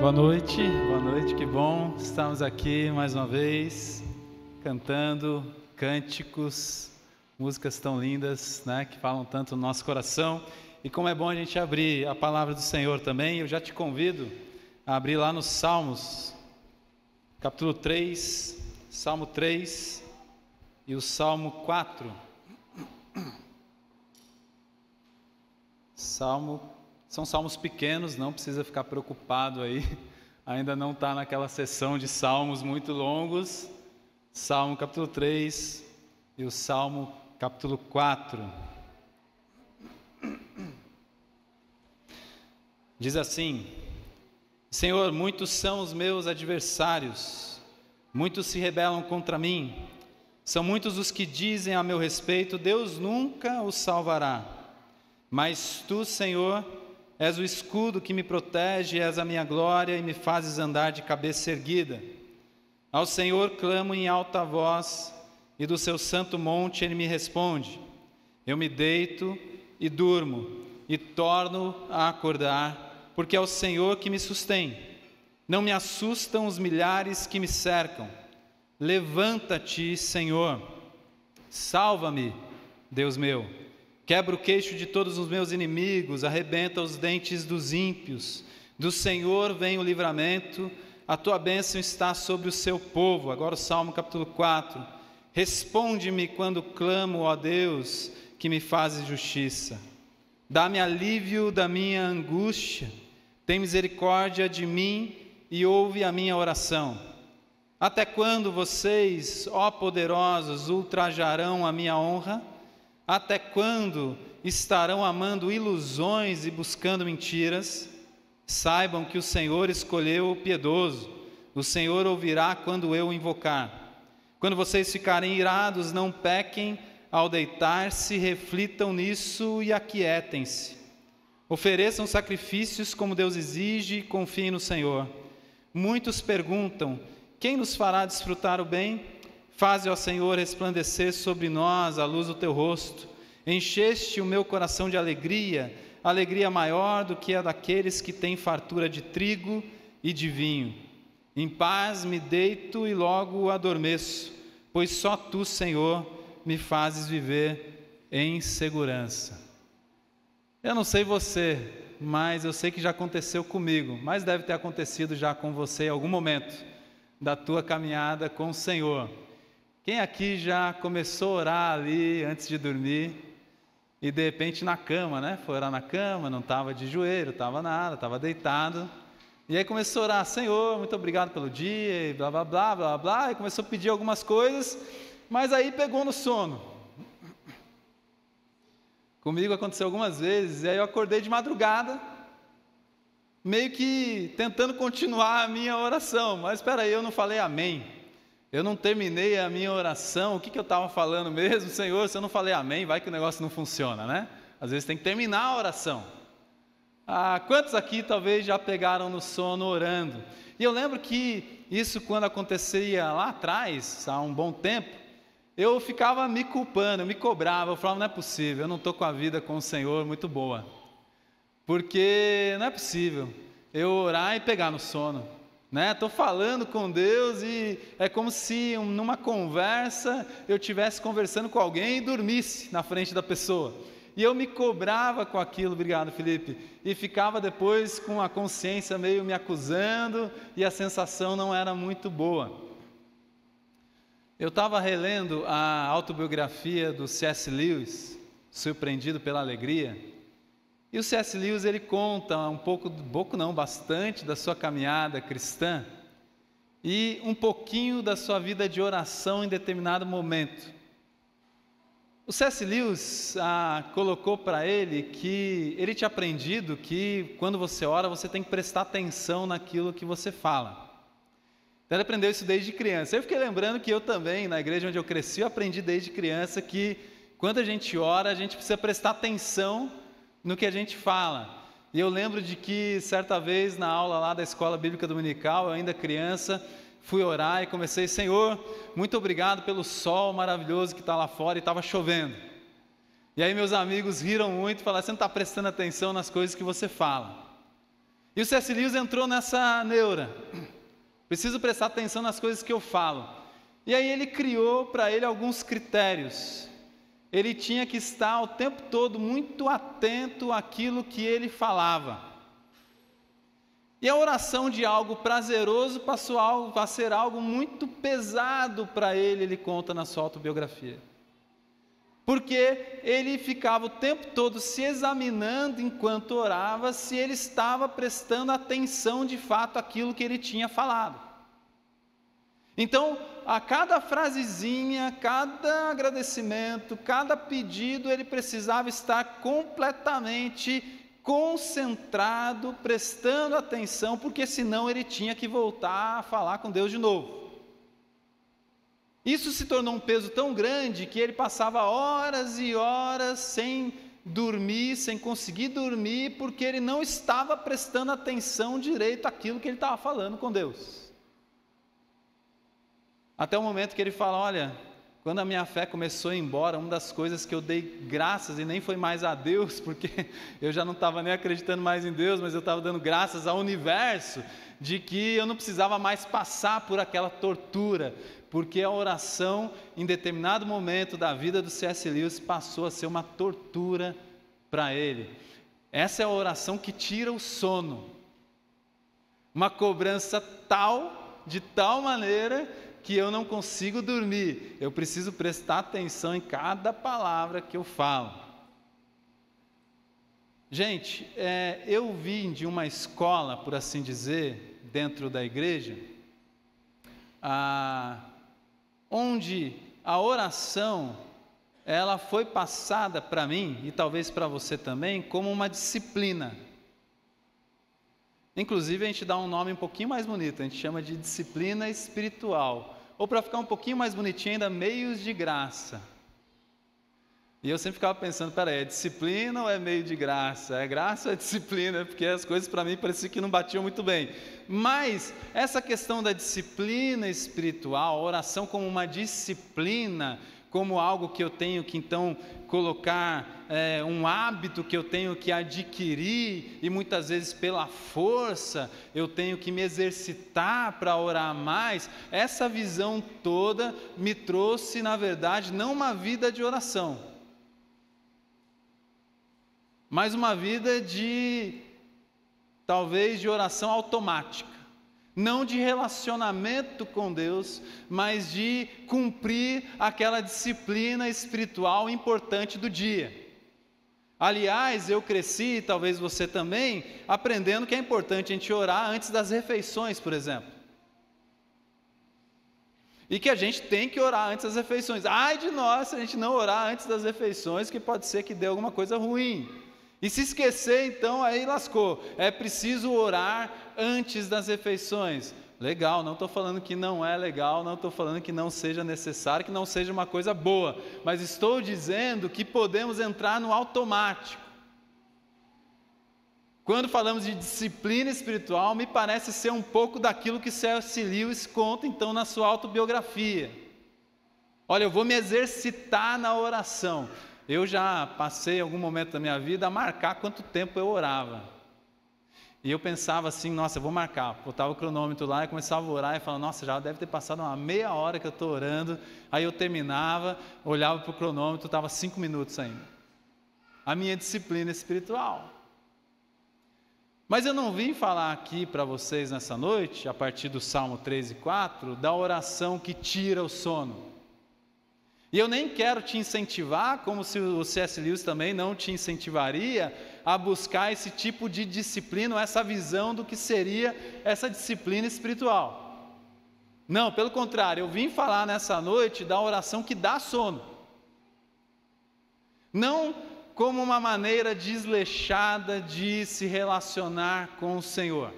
Boa noite, que bom estarmos aqui mais uma vez, cantando cânticos, músicas tão lindas, né, que falam tanto no nosso coração. E como é bom a gente abrir a palavra do Senhor também. Eu já te convido a abrir lá nos Salmos, capítulo 3, Salmo 3 e o Salmo 4. São salmos pequenos, não precisa ficar preocupado aí, ainda não está naquela sessão de salmos muito longos. Salmo capítulo 3 e o Salmo capítulo 4. Diz assim: Senhor, muitos são os meus adversários, muitos se rebelam contra mim, são muitos os que dizem a meu respeito, Deus nunca os salvará. Mas tu, Senhor, és o escudo que me protege, és a minha glória e me fazes andar de cabeça erguida. Ao Senhor clamo em alta voz, e do seu santo monte Ele me responde. Eu me deito e durmo, e torno a acordar, porque é o Senhor que me sustém. Não me assustam os milhares que me cercam. Levanta-te, Senhor. Salva-me, Deus meu. Quebra o queixo de todos os meus inimigos, arrebenta os dentes dos ímpios. Do Senhor vem o livramento, a tua bênção está sobre o seu povo. Agora o Salmo capítulo 4. Responde-me quando clamo, ó Deus, que me fazes justiça. Dá-me alívio da minha angústia, tem misericórdia de mim e ouve a minha oração. Até quando vocês, ó poderosos, ultrajarão a minha honra? Até quando estarão amando ilusões e buscando mentiras? Saibam que o Senhor escolheu o piedoso. O Senhor ouvirá quando eu o invocar. Quando vocês ficarem irados, não pequem ao deitar-se, reflitam nisso e aquietem-se. Ofereçam sacrifícios como Deus exige e confiem no Senhor. Muitos perguntam: quem nos fará desfrutar o bem? Faze, ó Senhor, resplandecer sobre nós a luz do teu rosto. Encheste o meu coração de alegria, alegria maior do que a daqueles que têm fartura de trigo e de vinho. Em paz me deito e logo adormeço, pois só tu, Senhor, me fazes viver em segurança. Eu não sei você, mas eu sei que já aconteceu comigo, mas deve ter acontecido já com você em algum momento da tua caminhada com o Senhor. Quem aqui já começou a orar ali antes de dormir e de repente na cama, né? Foi orar na cama, não estava de joelho, estava nada, estava deitado. E aí começou a orar: Senhor, muito obrigado pelo dia, e blá, blá, blá, blá, blá. E começou a pedir algumas coisas, mas aí pegou no sono. Comigo aconteceu algumas vezes, e aí eu acordei de madrugada, meio que tentando continuar a minha oração. Mas espera aí, eu não falei amém. Eu não terminei a minha oração. O que eu estava falando mesmo? Senhor, se eu não falei amém, vai que o negócio não funciona, né? Às vezes tem que terminar a oração. Quantos aqui talvez já pegaram no sono orando? E eu lembro que isso, quando acontecia lá atrás, há um bom tempo, eu ficava me culpando, eu me cobrava. Eu falava: não é possível, eu não estou com a vida com o Senhor muito boa. Porque não é possível eu orar e pegar no sono. Estou falando com Deus e é como se numa conversa eu estivesse conversando com alguém e dormisse na frente da pessoa. E eu me cobrava com aquilo, obrigado Felipe, e ficava depois com a consciência meio me acusando e a sensação não era muito boa. Eu estava relendo a autobiografia do C.S. Lewis, Surpreendido pela Alegria. E o C.S. Lewis, ele conta bastante da sua caminhada cristã e um pouquinho da sua vida de oração em determinado momento. O C.S. Lewis colocou para ele que ele tinha aprendido que quando você ora, você tem que prestar atenção naquilo que você fala. Então ele aprendeu isso desde criança. Eu fiquei lembrando que eu também, na igreja onde eu cresci, eu aprendi desde criança que quando a gente ora, a gente precisa prestar atenção no que a gente fala. E eu lembro de que certa vez na aula lá da Escola Bíblica Dominical, eu ainda criança, fui orar e comecei: Senhor, muito obrigado pelo sol maravilhoso que está lá fora, e estava chovendo. E aí meus amigos riram muito e falaram: você não está prestando atenção nas coisas que você fala. E o C.S. Lewis entrou nessa neura. Preciso prestar atenção nas coisas que eu falo. E aí ele criou para ele alguns critérios. Ele tinha que estar o tempo todo muito atento àquilo que ele falava. E a oração de algo prazeroso passou a ser algo muito pesado para ele conta na sua autobiografia. Porque ele ficava o tempo todo se examinando enquanto orava, se ele estava prestando atenção de fato àquilo que ele tinha falado. Então, a cada frasezinha, cada agradecimento, cada pedido, ele precisava estar completamente concentrado, prestando atenção, porque senão ele tinha que voltar a falar com Deus de novo. Isso se tornou um peso tão grande que ele passava horas e horas sem dormir, sem conseguir dormir, porque ele não estava prestando atenção direito àquilo que ele estava falando com Deus. Até o momento que ele fala, olha, quando a minha fé começou a ir embora, uma das coisas que eu dei graças, e nem foi mais a Deus, porque eu já não estava nem acreditando mais em Deus, mas eu estava dando graças ao universo, de que eu não precisava mais passar por aquela tortura, porque a oração, em determinado momento da vida do C.S. Lewis, passou a ser uma tortura para ele. Essa é a oração que tira o sono. Uma cobrança de tal maneira que eu não consigo dormir. Eu preciso prestar atenção em cada palavra que eu falo. Gente, eu vim de uma escola, por assim dizer, dentro da igreja, onde a oração, ela foi passada para mim, e talvez para você também, como uma disciplina. Inclusive a gente dá um nome um pouquinho mais bonito, a gente chama de disciplina espiritual, ou para ficar um pouquinho mais bonitinho ainda, meios de graça. E eu sempre ficava pensando, peraí, é disciplina ou é meio de graça? É graça ou é disciplina? Porque as coisas para mim pareciam que não batiam muito bem. Mas essa questão da disciplina espiritual, a oração como uma disciplina, como algo que eu tenho que então colocar, um hábito que eu tenho que adquirir, e muitas vezes pela força eu tenho que me exercitar para orar mais, essa visão toda me trouxe, na verdade, não uma vida de oração, mas uma vida talvez de oração automática, não de relacionamento com Deus, mas de cumprir aquela disciplina espiritual importante do dia. Aliás, eu cresci, talvez você também, aprendendo que é importante a gente orar antes das refeições, por exemplo. E que a gente tem que orar antes das refeições. Ai de nós se a gente não orar antes das refeições, que pode ser que dê alguma coisa ruim. E se esquecer, então, aí lascou. É preciso orar antes das refeições. Legal, não estou falando que não é legal, não estou falando que não seja necessário, que não seja uma coisa boa, mas estou dizendo que podemos entrar no automático. Quando falamos de disciplina espiritual, me parece ser um pouco daquilo que C.S. Lewis conta, então, na sua autobiografia. Olha, eu vou me exercitar na oração. Eu já passei em algum momento da minha vida a marcar quanto tempo eu orava. E eu pensava assim, nossa, eu vou marcar. Botava o cronômetro lá e começava a orar e falava, nossa, já deve ter passado uma meia hora que eu estou orando. Aí eu terminava, olhava para o cronômetro, estava 5 minutos ainda. A minha disciplina espiritual. Mas eu não vim falar aqui para vocês nessa noite, a partir do Salmo 3 e 4, da oração que tira o sono. E eu nem quero te incentivar, como se o C.S. Lewis também não te incentivaria, a buscar esse tipo de disciplina, essa visão do que seria essa disciplina espiritual. Não, pelo contrário, eu vim falar nessa noite da oração que dá sono. Não como uma maneira desleixada de se relacionar com o Senhor.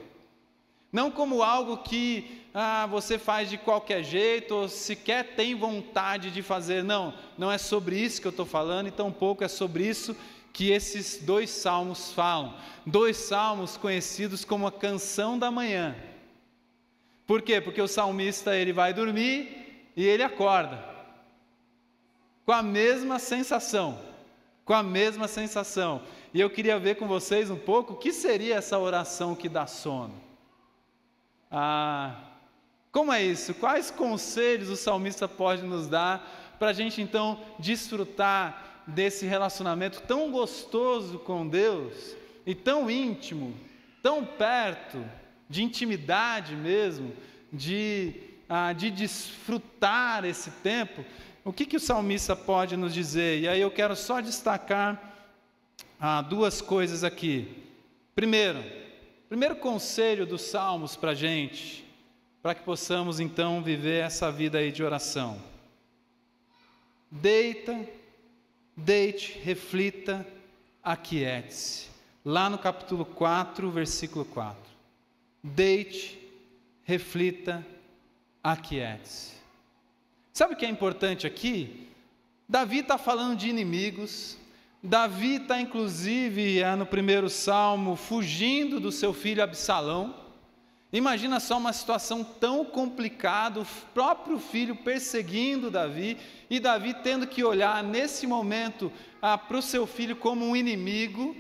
Não como algo que você faz de qualquer jeito, ou sequer tem vontade de fazer. Não, não é sobre isso que eu estou falando, e tampouco é sobre isso que esses 2 salmos falam. 2 salmos conhecidos como a canção da manhã. Por quê? Porque o salmista ele vai dormir e ele acorda com a mesma sensação. com a mesma sensação. E eu queria ver com vocês um pouco o que seria essa oração que dá sono. Como é isso? Quais conselhos o salmista pode nos dar para a gente então desfrutar desse relacionamento tão gostoso com Deus e tão íntimo, tão perto, de intimidade mesmo, de desfrutar esse tempo? O que o salmista pode nos dizer? E aí eu quero só destacar duas coisas aqui. Primeiro conselho dos salmos para a gente, para que possamos então viver essa vida aí de oração. Deite, reflita, aquiete-se. Lá no capítulo 4, versículo 4. Deite, reflita, aquiete-se. Sabe o que é importante aqui? Davi está falando de inimigos. Davi está inclusive no primeiro salmo fugindo do seu filho Absalão. Imagina só uma situação tão complicada, o próprio filho perseguindo Davi, e Davi tendo que olhar nesse momento para o seu filho como um inimigo.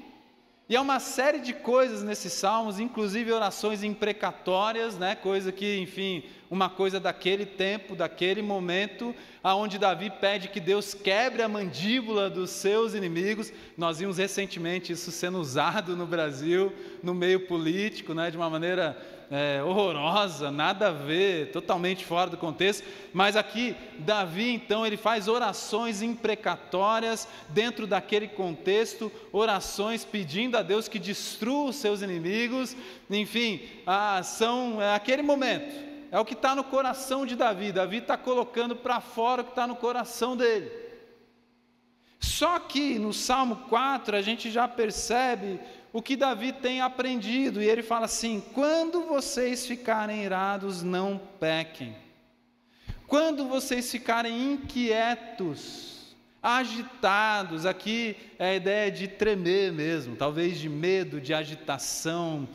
E há uma série de coisas nesses salmos, inclusive orações imprecatórias, né? Coisa que, enfim, uma coisa daquele tempo, daquele momento, aonde Davi pede que Deus quebre a mandíbula dos seus inimigos. Nós vimos recentemente isso sendo usado no Brasil, no meio político, né? De uma maneira horrorosa, nada a ver, totalmente fora do contexto. Mas aqui, Davi, então, ele faz orações imprecatórias dentro daquele contexto, orações pedindo a Deus que destrua os seus inimigos. Enfim, é aquele momento, é o que está no coração de Davi. Davi está colocando para fora o que está no coração dele. Só que no Salmo 4 a gente já percebe o que Davi tem aprendido, e ele fala assim: quando vocês ficarem irados, não pequem. Quando vocês ficarem inquietos, agitados, aqui é a ideia de tremer mesmo, talvez de medo, de agitação,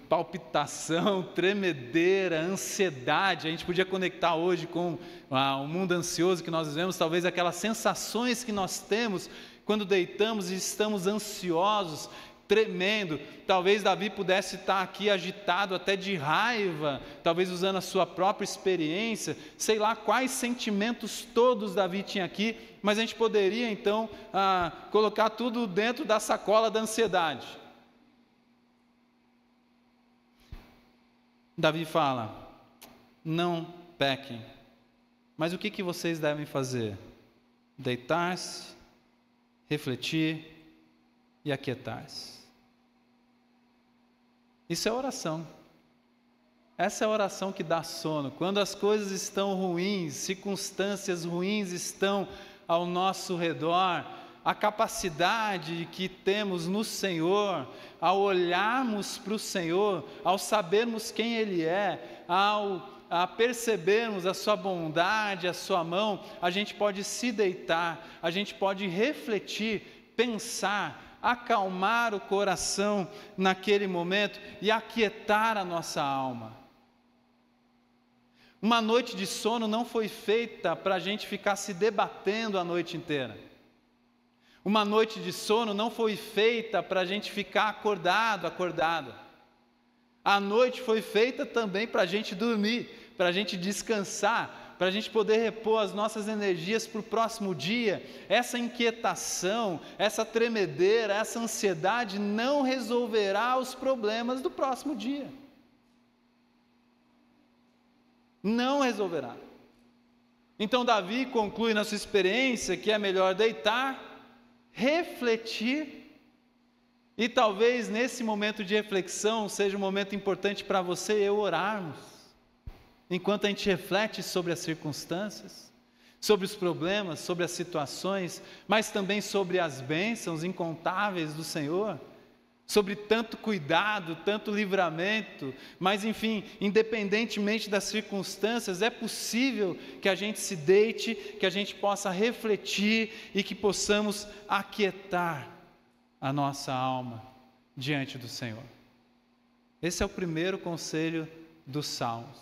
palpitação, tremedeira, ansiedade. A gente podia conectar hoje com o mundo ansioso que nós vivemos, talvez aquelas sensações que nós temos quando deitamos e estamos ansiosos, tremendo. Talvez Davi pudesse estar aqui agitado até de raiva, talvez usando a sua própria experiência, sei lá quais sentimentos todos Davi tinha aqui, mas a gente poderia então colocar tudo dentro da sacola da ansiedade. Davi fala: não pequem. Mas o que vocês devem fazer? Deitar-se, refletir e aquietar-se. Isso é oração. Essa é a oração que dá sono. Quando as coisas estão ruins, circunstâncias ruins estão ao nosso redor, a capacidade que temos no Senhor, ao olharmos para o Senhor, ao sabermos quem Ele é, a percebermos a sua bondade, a sua mão, a gente pode se deitar, a gente pode refletir, pensar, acalmar o coração naquele momento e aquietar a nossa alma. Uma noite de sono não foi feita para a gente ficar se debatendo a noite inteira. Uma noite de sono não foi feita para a gente ficar acordada. A noite foi feita também para a gente dormir, para a gente descansar, para a gente poder repor as nossas energias para o próximo dia. Essa inquietação, essa tremedeira, essa ansiedade não resolverá os problemas do próximo dia. Não resolverá. Então Davi conclui na sua experiência que é melhor deitar, refletir, e talvez nesse momento de reflexão seja um momento importante para você e eu orarmos, enquanto a gente reflete sobre as circunstâncias, sobre os problemas, sobre as situações, mas também sobre as bênçãos incontáveis do Senhor, sobre tanto cuidado, tanto livramento. Mas enfim, independentemente das circunstâncias, é possível que a gente se deite, que a gente possa refletir e que possamos aquietar a nossa alma diante do Senhor. Esse é o primeiro conselho dos Salmos.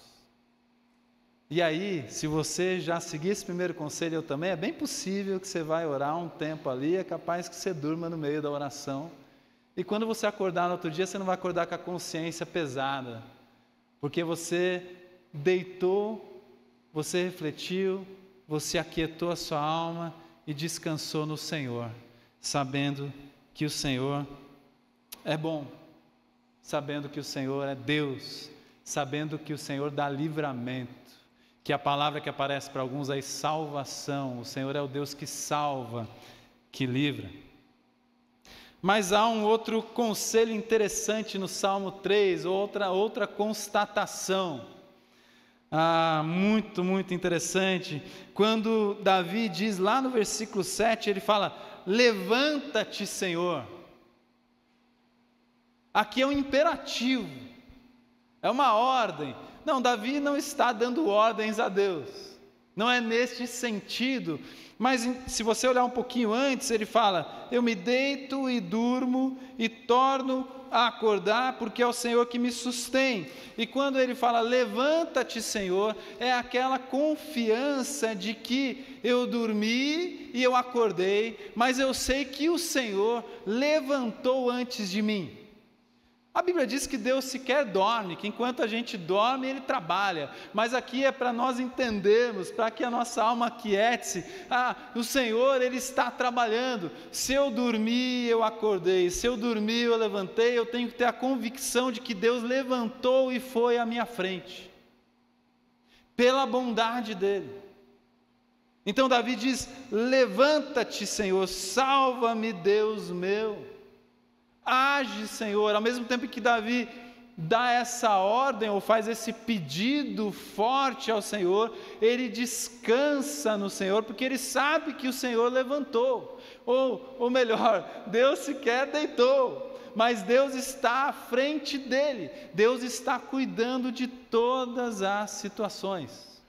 E aí, se você já seguir esse primeiro conselho, eu também, é bem possível que você vai orar um tempo ali, é capaz que você durma no meio da oração. E quando você acordar no outro dia, você não vai acordar com a consciência pesada, porque você deitou, você refletiu, você aquietou a sua alma e descansou no Senhor, sabendo que o Senhor é bom, sabendo que o Senhor é Deus, sabendo que o Senhor dá livramento, que a palavra que aparece para alguns aí, salvação, o Senhor é o Deus que salva, que livra. Mas há um outro conselho interessante no Salmo 3, outra constatação, muito interessante, quando Davi diz lá no versículo 7, ele fala, levanta-te, Senhor. Aqui é um imperativo, é uma ordem. Não, Davi não está dando ordens a Deus, não é neste sentido, mas se você olhar um pouquinho antes, ele fala, eu me deito e durmo e torno a acordar, porque é o Senhor que me sustém. E quando ele fala, levanta-te, Senhor, é aquela confiança de que eu dormi e eu acordei, mas eu sei que o Senhor levantou antes de mim. A Bíblia diz que Deus sequer dorme, que enquanto a gente dorme, Ele trabalha. Mas aqui é para nós entendermos, para que a nossa alma aquiete-se. O Senhor, Ele está trabalhando. Se eu dormi, eu acordei. Se eu dormi, eu levantei. Eu tenho que ter a convicção de que Deus levantou e foi à minha frente. Pela bondade dEle. Então Davi diz, levanta-te, Senhor, salva-me, Deus meu. Age, Senhor. Ao mesmo tempo que Davi dá essa ordem ou faz esse pedido forte ao Senhor, ele descansa no Senhor, porque ele sabe que o Senhor levantou, ou melhor, Deus sequer deitou, mas Deus está à frente dele, Deus está cuidando de todas as situações,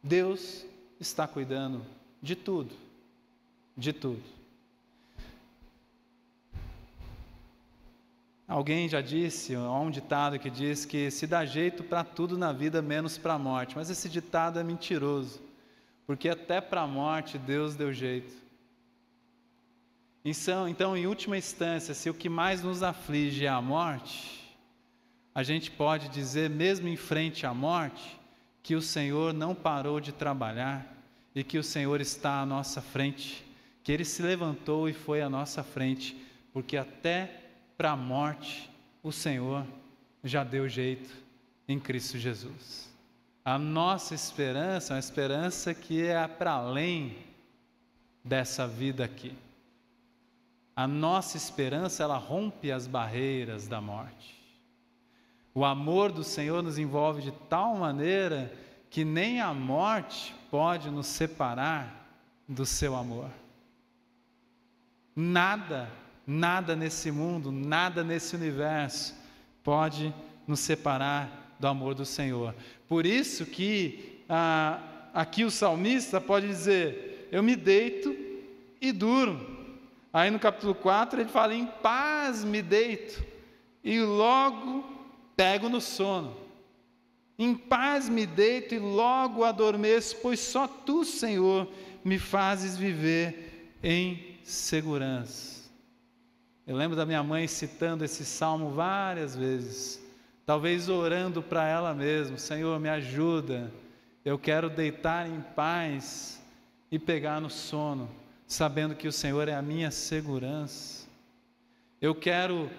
Deus está cuidando de tudo, de tudo. Alguém já disse, há um ditado que diz que se dá jeito para tudo na vida, menos para a morte. Mas esse ditado é mentiroso, porque até para a morte Deus deu jeito. Então, em última instância, se o que mais nos aflige é a morte, a gente pode dizer, mesmo em frente à morte, que o Senhor não parou de trabalhar e que o Senhor está à nossa frente, que Ele se levantou e foi à nossa frente, porque até para a morte, o Senhor já deu jeito em Cristo Jesus. A nossa esperança é uma esperança que é para além dessa vida aqui. A nossa esperança, ela rompe as barreiras da morte. O amor do Senhor nos envolve de tal maneira que nem a morte pode nos separar do seu amor. Nada nesse mundo, nada nesse universo pode nos separar do amor do Senhor. Por isso que aqui o salmista pode dizer, eu me deito e durmo. Aí no capítulo 4 ele fala, em paz me deito e logo pego no sono. Em paz me deito e logo adormeço, pois só Tu, Senhor, me fazes viver em segurança. Eu lembro da minha mãe citando esse salmo várias vezes, talvez orando para ela mesma, Senhor, me ajuda, eu quero deitar em paz e pegar no sono, sabendo que o Senhor é a minha segurança. Eu quero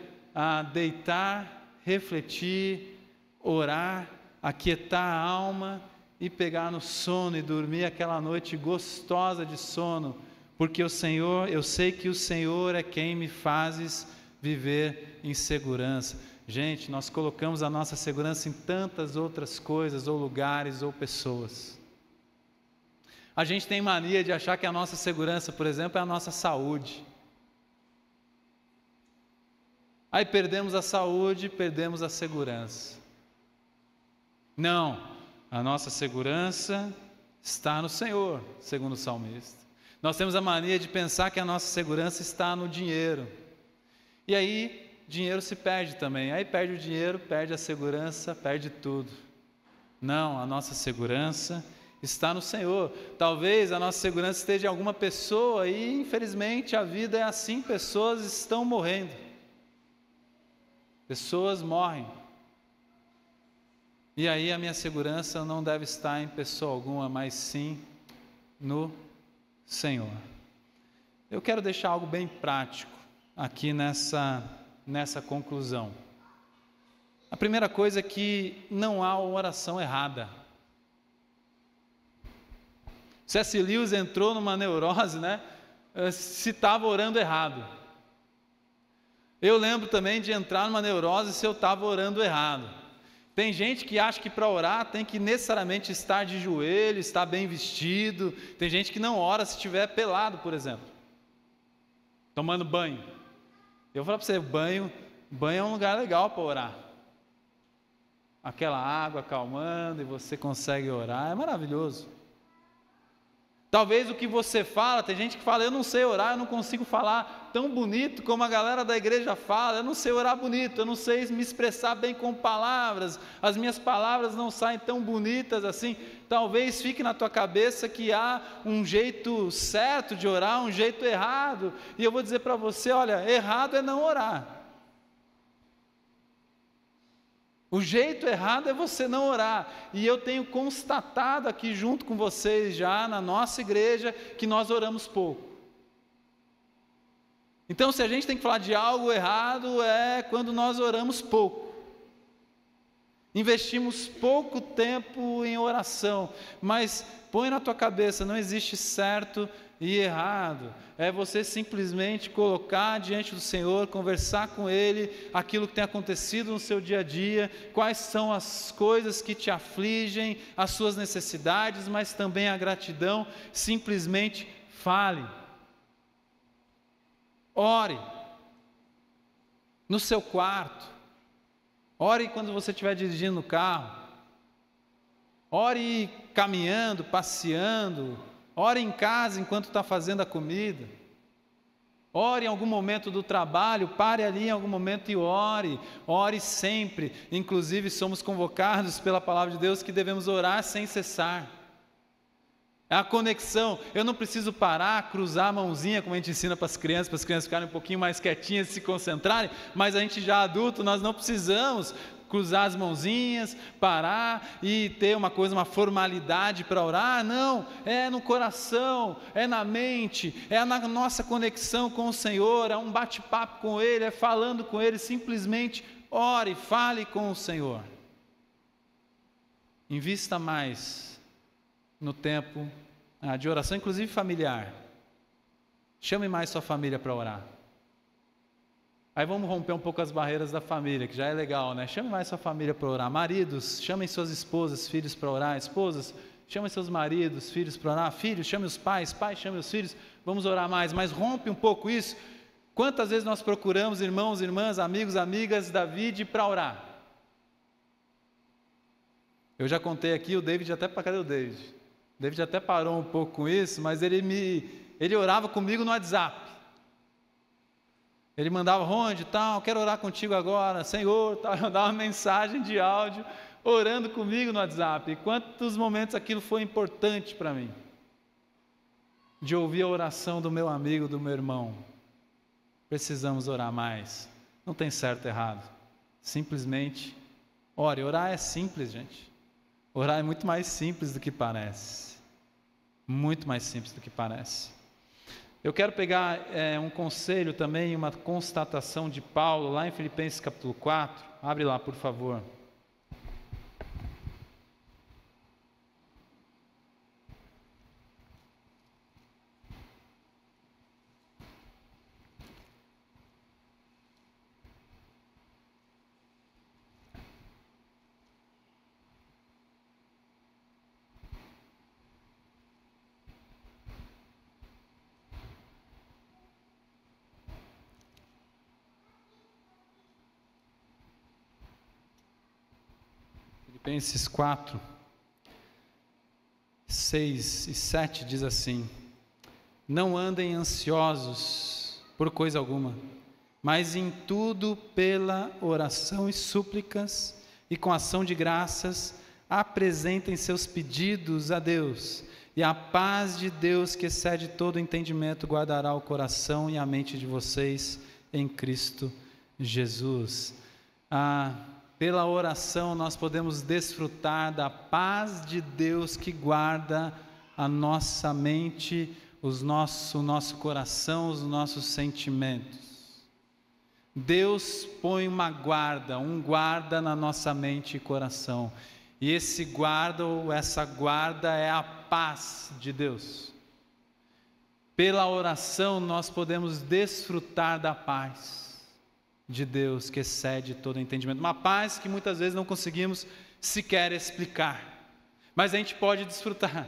deitar, refletir, orar, aquietar a alma e pegar no sono e dormir aquela noite gostosa de sono, porque o Senhor, eu sei que o Senhor é quem me fazes viver em segurança. Gente, nós colocamos a nossa segurança em tantas outras coisas, ou lugares, ou pessoas. A gente tem mania de achar que a nossa segurança, por exemplo, é a nossa saúde. Aí perdemos a saúde, perdemos a segurança. Não, a nossa segurança está no Senhor, segundo o salmista. Nós temos a mania de pensar que a nossa segurança está no dinheiro. E aí, dinheiro se perde também. Aí perde o dinheiro, perde a segurança, perde tudo. Não, a nossa segurança está no Senhor. Talvez a nossa segurança esteja em alguma pessoa e, infelizmente, a vida é assim, pessoas estão morrendo. Pessoas morrem. E aí a minha segurança não deve estar em pessoa alguma, mas sim no Senhor. Eu quero deixar algo bem prático aqui nessa conclusão. A primeira coisa é que não há uma oração errada. C.S. Lewis entrou numa neurose, se estava orando errado. Eu lembro também de entrar numa neurose se eu estava orando errado. Tem gente que acha que para orar tem que necessariamente estar de joelho, estar bem vestido. Tem gente que não ora se estiver pelado, por exemplo, tomando banho. Eu vou falar para você, banho é um lugar legal para orar. Aquela água acalmando e você consegue orar, é maravilhoso. Talvez o que você fala, tem gente que fala, eu não sei orar, eu não consigo falar tão bonito como a galera da igreja fala, eu não sei orar bonito, eu não sei me expressar bem com palavras, as minhas palavras não saem tão bonitas assim. Talvez fique na tua cabeça que há um jeito certo de orar, um jeito errado, e eu vou dizer para você, olha, errado é não orar. O jeito errado é você não orar, e eu tenho constatado aqui junto com vocês já na nossa igreja que nós oramos pouco. Então, se a gente tem que falar de algo errado, é quando nós oramos pouco. Investimos pouco tempo em oração, mas põe na tua cabeça, não existe certo e errado, é você simplesmente colocar diante do Senhor, conversar com Ele, aquilo que tem acontecido no seu dia a dia, quais são as coisas que te afligem, as suas necessidades, mas também a gratidão, simplesmente fale, ore, no seu quarto, ore quando você estiver dirigindo no carro, ore caminhando, passeando, ore em casa enquanto está fazendo a comida. Ore em algum momento do trabalho, pare ali em algum momento e ore. Ore sempre. Inclusive somos convocados pela palavra de Deus que devemos orar sem cessar. É a conexão. Eu não preciso parar, cruzar a mãozinha, como a gente ensina para as crianças ficarem um pouquinho mais quietinhas e se concentrarem, mas a gente já adulto, nós não precisamos cruzar as mãozinhas, parar e ter uma formalidade para orar. Não, é no coração, é na mente, é na nossa conexão com o Senhor, é um bate-papo com Ele, é falando com Ele, simplesmente ore, fale com o Senhor. Invista mais no tempo de oração, inclusive familiar. Chame mais sua família para orar. Aí vamos romper um pouco as barreiras da família, que já é legal, Chame mais sua família para orar. Maridos, chamem suas esposas, filhos para orar. Esposas, chamem seus maridos, filhos para orar. Filhos, chame os pais, pais, chame os filhos. Vamos orar mais, mas rompe um pouco isso. Quantas vezes nós procuramos irmãos, irmãs, amigos, amigas da vida para orar? Eu já contei aqui, o David até... Cadê o David? O David até parou um pouco com isso, mas ele orava comigo no WhatsApp. Ele mandava, Ronde, tal, quero orar contigo agora, Senhor, tal, eu dava uma mensagem de áudio, orando comigo no WhatsApp. E quantos momentos aquilo foi importante para mim, de ouvir a oração do meu amigo, do meu irmão. Precisamos orar mais, não tem certo e errado, simplesmente ore. Orar é simples, gente, orar é muito mais simples do que parece, muito mais simples do que parece. Eu quero pegar um conselho também, uma constatação de Paulo, lá em Filipenses capítulo 4, abre lá por favor. Filipenses 4, 6 e 7 diz assim: não andem ansiosos por coisa alguma, mas em tudo pela oração e súplicas e com ação de graças apresentem seus pedidos a Deus, e a paz de Deus, que excede todo entendimento, guardará o coração e a mente de vocês em Cristo Jesus. Pela oração nós podemos desfrutar da paz de Deus que guarda a nossa mente, o nosso coração, os nossos sentimentos. Deus põe um guarda na nossa mente e coração. E esse guarda ou essa guarda é a paz de Deus. Pela oração nós podemos desfrutar da paz de Deus que excede todo entendimento. Uma paz que muitas vezes não conseguimos sequer explicar, mas a gente pode desfrutar.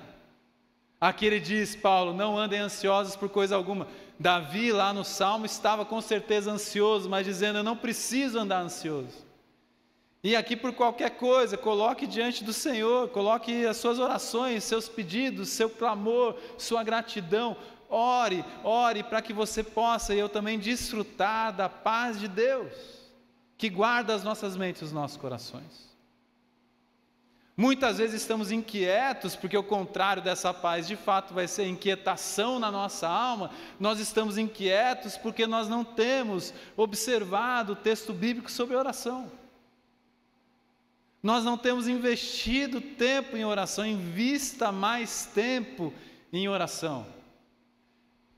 Aqui ele diz, Paulo, não andem ansiosos por coisa alguma. Davi lá no Salmo estava com certeza ansioso, mas dizendo, eu não preciso andar ansioso. E aqui por qualquer coisa, coloque diante do Senhor, coloque as suas orações, seus pedidos, seu clamor, sua gratidão. Ore para que você possa, e eu também, desfrutar da paz de Deus, que guarda as nossas mentes e os nossos corações. Muitas vezes estamos inquietos, porque o contrário dessa paz, de fato, vai ser inquietação na nossa alma. Nós estamos inquietos porque nós não temos observado o texto bíblico sobre oração. Nós não temos investido tempo em oração, invista mais tempo em oração.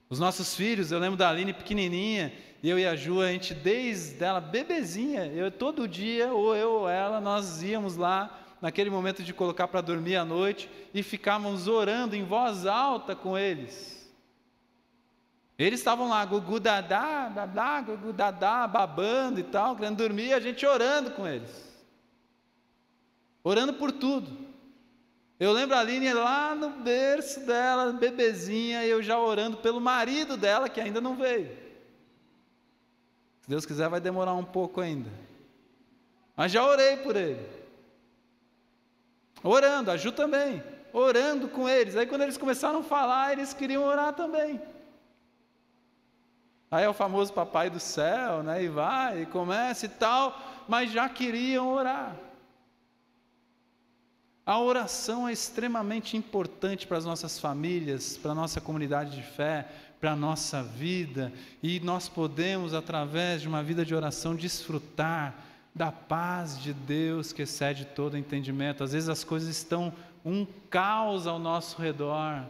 Os nossos filhos, eu lembro da Aline pequenininha, eu e a Ju, a gente desde ela bebezinha, todo dia, ou eu ou ela, nós íamos lá, naquele momento de colocar para dormir à noite, e ficávamos orando em voz alta com eles. Eles estavam lá, gugu dadá, babando e tal, querendo dormir, e a gente orando com eles. Orando por tudo. Eu lembro a Aline lá no berço dela, bebezinha, eu já orando pelo marido dela, que ainda não veio. Se Deus quiser vai demorar um pouco ainda. Mas já orei por ele. Orando, a Ju também, orando com eles. Aí quando eles começaram a falar, eles queriam orar também. Aí é o famoso papai do céu, né? E vai, e começa e tal, mas já queriam orar. A oração é extremamente importante para as nossas famílias, para a nossa comunidade de fé, para a nossa vida, e nós podemos, através de uma vida de oração, desfrutar da paz de Deus que excede todo entendimento. Às vezes as coisas estão um caos ao nosso redor,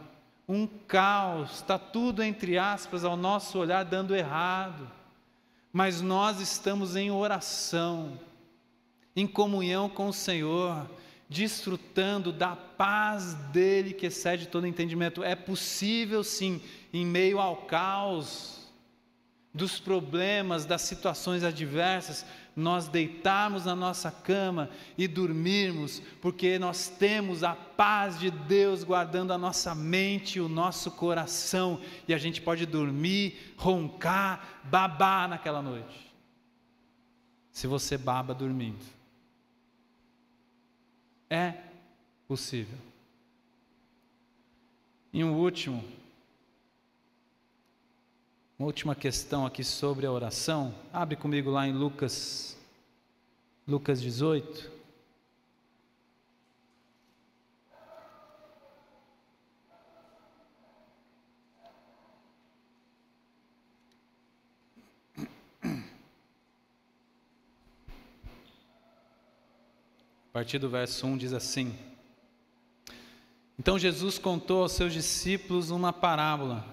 um caos, está tudo entre aspas ao nosso olhar dando errado, mas nós estamos em oração, em comunhão com o Senhor, desfrutando da paz dele que excede todo entendimento. É possível sim, em meio ao caos, dos problemas, das situações adversas, nós deitarmos na nossa cama e dormirmos, porque nós temos a paz de Deus guardando a nossa mente e o nosso coração, e a gente pode dormir, roncar, babar naquela noite. Se você baba dormindo, é possível. E uma última questão aqui sobre a oração. Abre comigo lá em Lucas 18. A partir do verso 1 diz assim: Então Jesus contou aos seus discípulos uma parábola,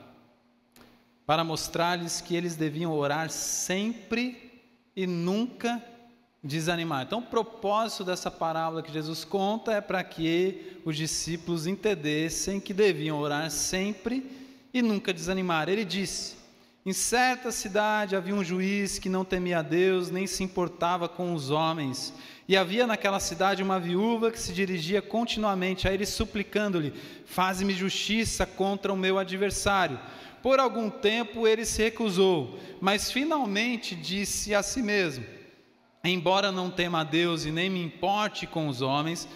para mostrar-lhes que eles deviam orar sempre e nunca desanimar. Então o propósito dessa parábola que Jesus conta é para que os discípulos entendessem que deviam orar sempre e nunca desanimar. Ele disse: Em certa cidade havia um juiz que não temia a Deus, nem se importava com os homens. E havia naquela cidade uma viúva que se dirigia continuamente a ele, suplicando-lhe: Faze-me justiça contra o meu adversário. Por algum tempo ele se recusou, mas finalmente disse a si mesmo: Embora não tema a Deus e nem me importe com os homens,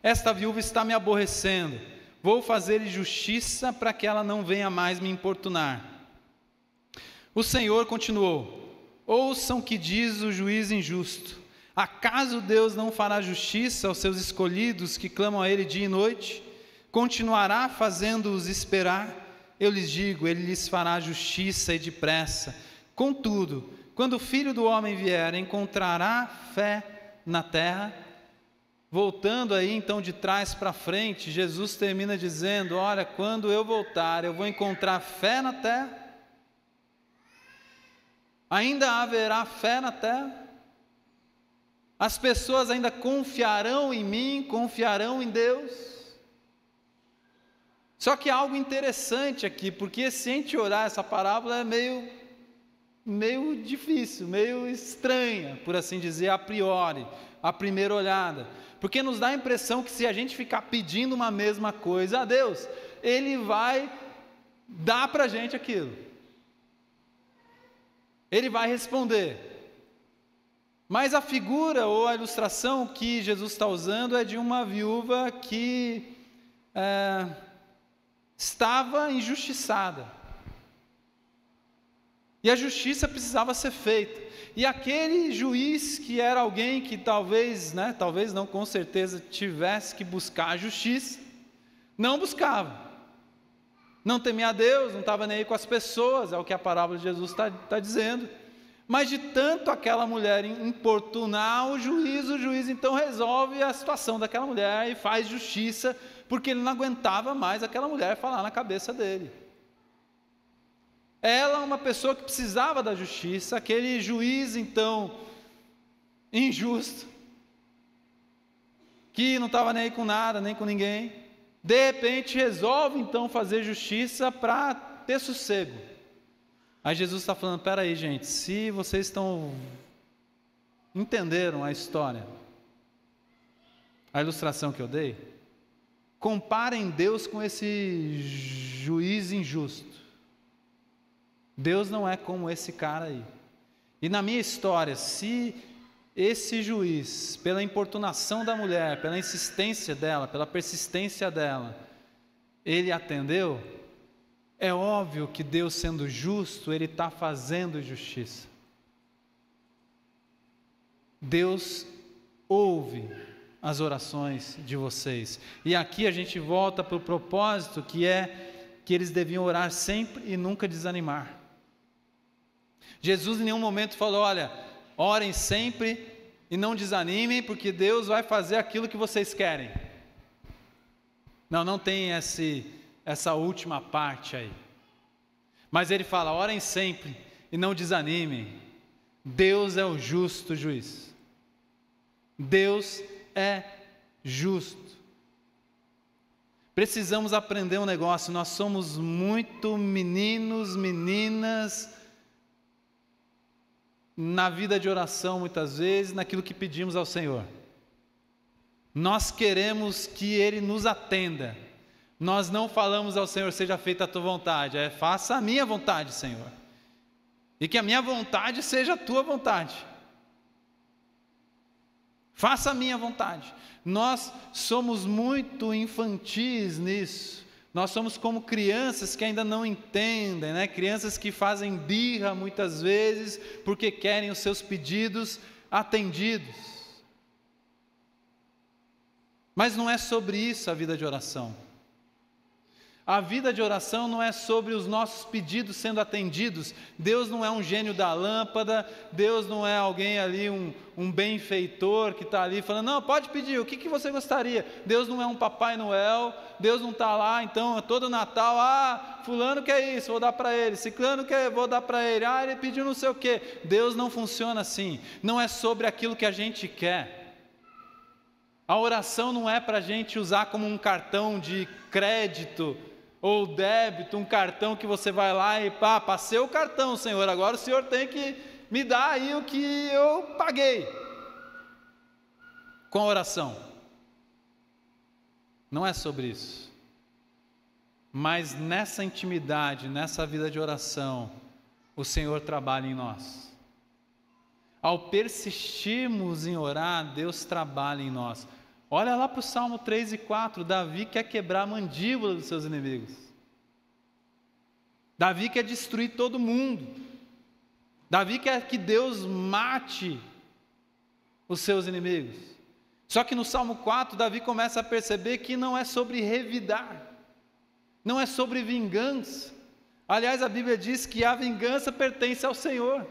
esta viúva está me aborrecendo. Vou fazer-lhe justiça para que ela não venha mais me importunar. O Senhor continuou: Ouçam o que diz o juiz injusto. Acaso Deus não fará justiça aos seus escolhidos que clamam a Ele dia e noite? Continuará fazendo-os esperar? Eu lhes digo, Ele lhes fará justiça e depressa. Contudo, quando o Filho do Homem vier, encontrará fé na terra? Voltando aí então de trás para frente, Jesus termina dizendo: olha, quando eu voltar, eu vou encontrar fé na terra? Ainda haverá fé na terra? As pessoas ainda confiarão em mim, confiarão em Deus? Só que há algo interessante aqui, porque se a gente olhar essa parábola é meio difícil, meio estranha, por assim dizer, a priori, à primeira olhada, porque nos dá a impressão que se a gente ficar pedindo uma mesma coisa a Deus, Ele vai dar para a gente aquilo, Ele vai responder. Mas a figura ou a ilustração que Jesus está usando é de uma viúva que estava injustiçada. E a justiça precisava ser feita. E aquele juiz que era alguém que talvez não, com certeza, tivesse que buscar a justiça, não buscava. Não temia a Deus, não estava nem aí com as pessoas, é o que a parábola de Jesus está dizendo. Mas de tanto aquela mulher importunar o juiz então resolve a situação daquela mulher e faz justiça, porque ele não aguentava mais aquela mulher falar na cabeça dele. Ela, uma pessoa que precisava da justiça, aquele juiz então injusto, que não estava nem aí com nada, nem com ninguém, de repente resolve então fazer justiça para ter sossego. Aí Jesus está falando: peraí, gente, se vocês entenderam a história, a ilustração que eu dei, comparem Deus com esse juiz injusto. Deus não é como esse cara aí. E na minha história, se esse juiz, pela importunação da mulher, pela insistência dela, pela persistência dela, ele atendeu, é óbvio que Deus, sendo justo, Ele está fazendo justiça. Deus ouve as orações de vocês. E aqui a gente volta para o propósito, que é que eles deviam orar sempre e nunca desanimar. Jesus em nenhum momento falou: olha, orem sempre e não desanimem, porque Deus vai fazer aquilo que vocês querem. Não tem essa última parte aí. Mas ele fala: orem sempre e não desanimem. Deus é o justo juiz. Deus é justo. Precisamos aprender um negócio. Nós somos muito meninos, meninas na vida de oração, muitas vezes, naquilo que pedimos ao Senhor. Nós queremos que Ele nos atenda. Nós não falamos ao Senhor: seja feita a tua vontade, faça a minha vontade, Senhor, e que a minha vontade seja a tua vontade, faça a minha vontade. Nós somos muito infantis nisso, nós somos como crianças que ainda não entendem, crianças que fazem birra muitas vezes, porque querem os seus pedidos atendidos. Mas não é sobre isso a vida de oração. A vida de oração não é sobre os nossos pedidos sendo atendidos. Deus não é um gênio da lâmpada, Deus não é alguém ali, um benfeitor que está ali falando: não, pode pedir, o que você gostaria? Deus não é um Papai Noel, Deus não está lá, então, todo Natal: fulano quer isso, vou dar para ele, ciclano quer, vou dar para ele, ele pediu não sei o quê. Deus não funciona assim, não é sobre aquilo que a gente quer. A oração não é para a gente usar como um cartão de crédito ou débito, um cartão que você vai lá e passei o cartão, Senhor, agora o Senhor tem que me dar aí o que eu paguei. Com a oração. Não é sobre isso. Mas nessa intimidade, nessa vida de oração, o Senhor trabalha em nós. Ao persistirmos em orar, Deus trabalha em nós. Olha lá para o Salmo 3 e 4, Davi quer quebrar a mandíbula dos seus inimigos. Davi quer destruir todo mundo. Davi quer que Deus mate os seus inimigos. Só que no Salmo 4, Davi começa a perceber que não é sobre revidar, não é sobre vingança. Aliás, a Bíblia diz que a vingança pertence ao Senhor.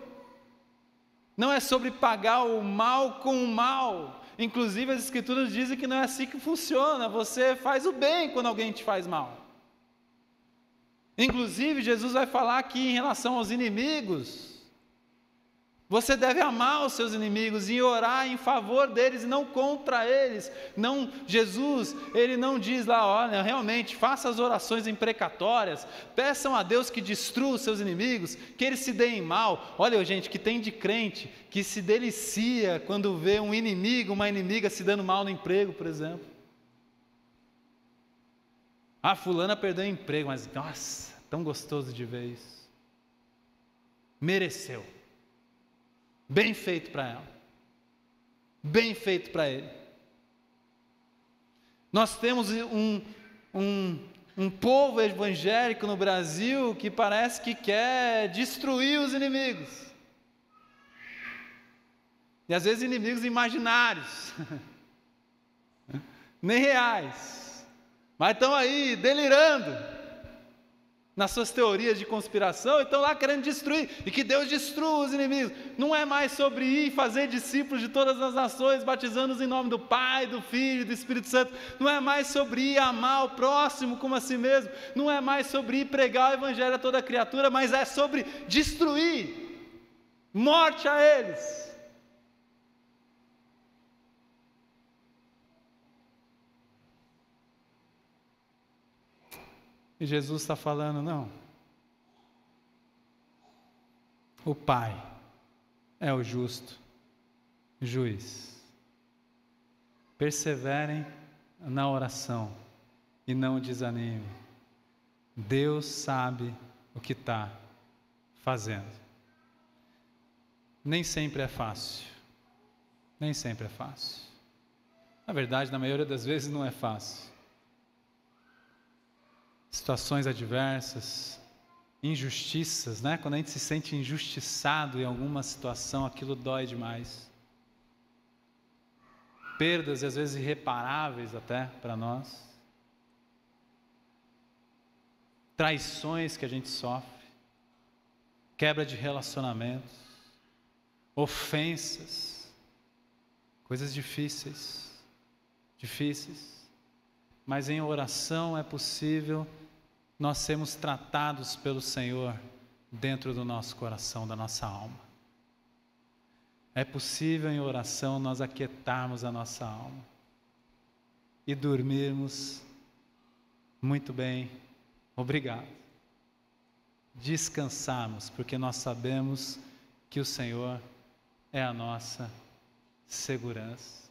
Não é sobre pagar o mal com o mal. Inclusive as Escrituras dizem que não é assim que funciona. Você faz o bem quando alguém te faz mal. Inclusive Jesus vai falar que em relação aos inimigos, você deve amar os seus inimigos e orar em favor deles e não contra eles. Não, Jesus, ele não diz lá, olha, realmente, faça as orações imprecatórias, peçam a Deus que destrua os seus inimigos, que eles se deem mal. Olha, gente, que tem de crente que se delicia quando vê um inimigo, uma inimiga se dando mal no emprego, por exemplo. Ah, fulana perdeu o emprego, mas nossa, tão gostoso de ver isso. Mereceu. Bem feito para ela. Bem feito para ele. Nós temos um povo evangélico no Brasil que parece que quer destruir os inimigos. E às vezes inimigos imaginários. Nem reais. Mas estão aí delirando nas suas teorias de conspiração, e estão lá querendo destruir, e que Deus destrua os inimigos. Não é mais sobre ir fazer discípulos de todas as nações, batizando-os em nome do Pai, do Filho e do Espírito Santo. Não é mais sobre ir amar o próximo como a si mesmo. Não é mais sobre ir pregar o Evangelho a toda criatura, mas é sobre destruir, morte a eles. E Jesus está falando, não. O Pai é o justo juiz. Perseverem na oração e não desanime. Deus sabe o que está fazendo. Nem sempre é fácil. Nem sempre é fácil. Na verdade, na maioria das vezes não é fácil. Situações adversas, injustiças, né? Quando a gente se sente injustiçado em alguma situação, aquilo dói demais. Perdas, às vezes irreparáveis até para nós. Traições que a gente sofre, quebra de relacionamentos, ofensas, coisas difíceis, mas em oração é possível nós sermos tratados pelo Senhor dentro do nosso coração, da nossa alma. É possível em oração nós aquietarmos a nossa alma e dormirmos muito bem, obrigado. Descansarmos, porque nós sabemos que o Senhor é a nossa segurança.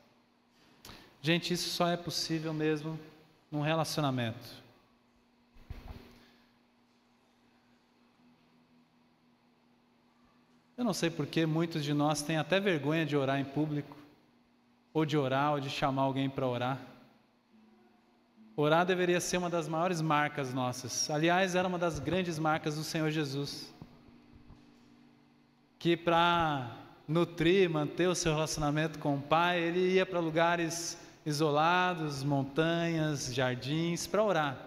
Gente, isso só é possível mesmo num relacionamento. Eu não sei porque muitos de nós têm até vergonha de orar em público, ou de orar, ou de chamar alguém para orar. Orar deveria ser uma das maiores marcas nossas. Aliás, era uma das grandes marcas do Senhor Jesus. Que para nutrir, manter o seu relacionamento com o Pai, Ele ia para lugares isolados, montanhas, jardins, para orar.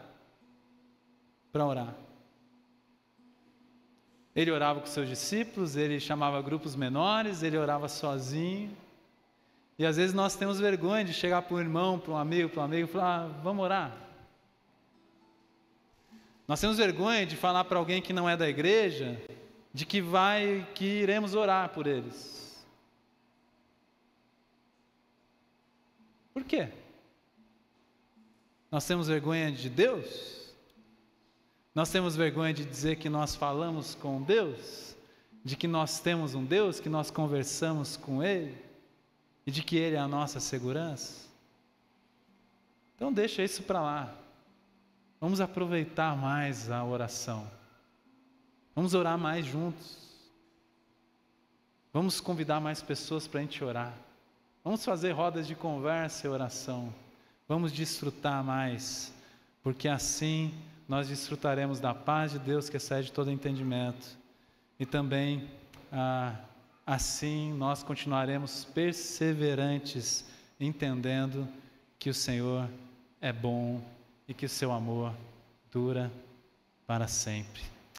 Para orar. Ele orava com seus discípulos, ele chamava grupos menores, ele orava sozinho. E às vezes nós temos vergonha de chegar para um irmão, para um amigo e falar, vamos orar. Nós temos vergonha de falar para alguém que não é da igreja, de que iremos orar por eles. Por quê? Nós temos vergonha de Deus? Nós temos vergonha de dizer que nós falamos com Deus? De que nós temos um Deus, que nós conversamos com Ele? E de que Ele é a nossa segurança? Então deixa isso para lá. Vamos aproveitar mais a oração. Vamos orar mais juntos. Vamos convidar mais pessoas para a gente orar. Vamos fazer rodas de conversa e oração. Vamos desfrutar mais, porque assim nós desfrutaremos da paz de Deus que excede todo entendimento. E também assim nós continuaremos perseverantes, entendendo que o Senhor é bom e que o seu amor dura para sempre.